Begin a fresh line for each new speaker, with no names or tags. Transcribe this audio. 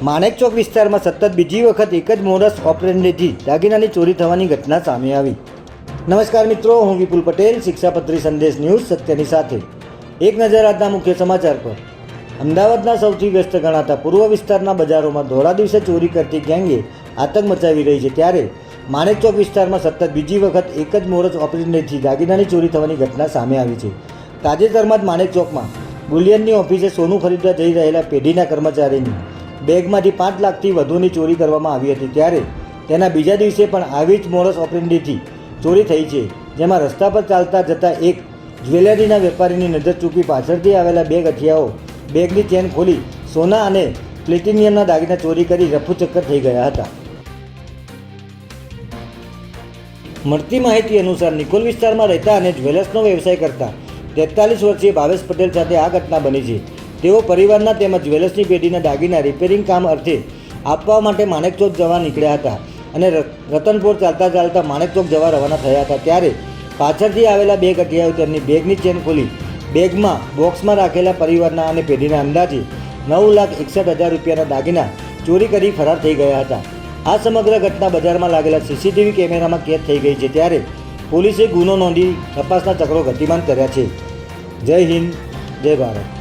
માણેકચોક વિસ્તારમાં સતત બીજી વખત એક જ મોડસ ઓપરેન્ડીથી દાગીનાની ચોરી થવાની ઘટના સામે આવી. નમસ્કાર મિત્રો, હું વિપુલ પટેલ, શિક્ષાપત્રી સંદેશ ન્યૂઝ સત્યની સાથે. એક નજર આજના મુખ્ય સમાચાર પર. અમદાવાદના સૌથી વ્યસ્ત ગણાતા પૂર્વ વિસ્તારના બજારોમાં ધોળા દિવસે ચોરી કરતી ગેંગે આતંક મચાવી રહી છે, ત્યારે માણેકચોક વિસ્તારમાં સતત બીજી વખત એક જ મોડસ ઓપરેન્ડીથી દાગીનાની ચોરી થવાની ઘટના સામે આવી છે. તાજેતરમાં જ માણેકચોકમાં બુલિયનની ઓફિસે સોનું ખરીદવા જઈ રહેલા પેઢીના કર્મચારીની બેગમાંથી 5 લાખથી વધુની ચોરી કરવામાં આવી હતી, ત્યારે તેના બીજા દિવસે પણ આવી જ મોડસ ઓપરેન્ડીથી ચોરી થઈ છે, જેમાં રસ્તા પર ચાલતા જતા એક જ્વેલરીના વેપારીની નજર ચૂકી પાછળથી આવેલા બે ગઠિયાઓ બેગની ચેન ખોલી સોના અને પ્લેટિનિયમના દાગીના ચોરી કરી રફુચક્કર થઈ ગયા હતા. મળતી માહિતી અનુસાર નિકોલ વિસ્તારમાં રહેતા અને જ્વેલર્સનો વ્યવસાય કરતા 43 વર્ષીય ભાવેશ પટેલ સાથે આ ઘટના બની છે. તેઓ પરિવારના તેમજ જ્વેલર્સની પેઢીના દાગીના રિપેરિંગ કામ અર્થે આપવા માટે માણેકચોક જવા નીકળ્યા હતા અને રતનપોર ચાલતા ચાલતા માણેકચોક જવા રવાના થયા હતા, ત્યારે પાછળથી આવેલા બે ગઠિયાઓ તેમની બેગની ચેન ખોલી બેગમાં બોક્સમાં રાખેલા પરિવારના અને પેઢીના અંદાજે 9,61,000 રૂપિયાના દાગીના ચોરી કરી ફરાર થઈ ગયા હતા. આ સમગ્ર ઘટના બજારમાં લાગેલા સીસીટીવી કેમેરામાં કેદ થઈ ગઈ છે, ત્યારે પોલીસે ગુનો નોંધી તપાસના ચક્રો ગતિમાન કર્યા છે. જય હિન્દ, જય ભારત.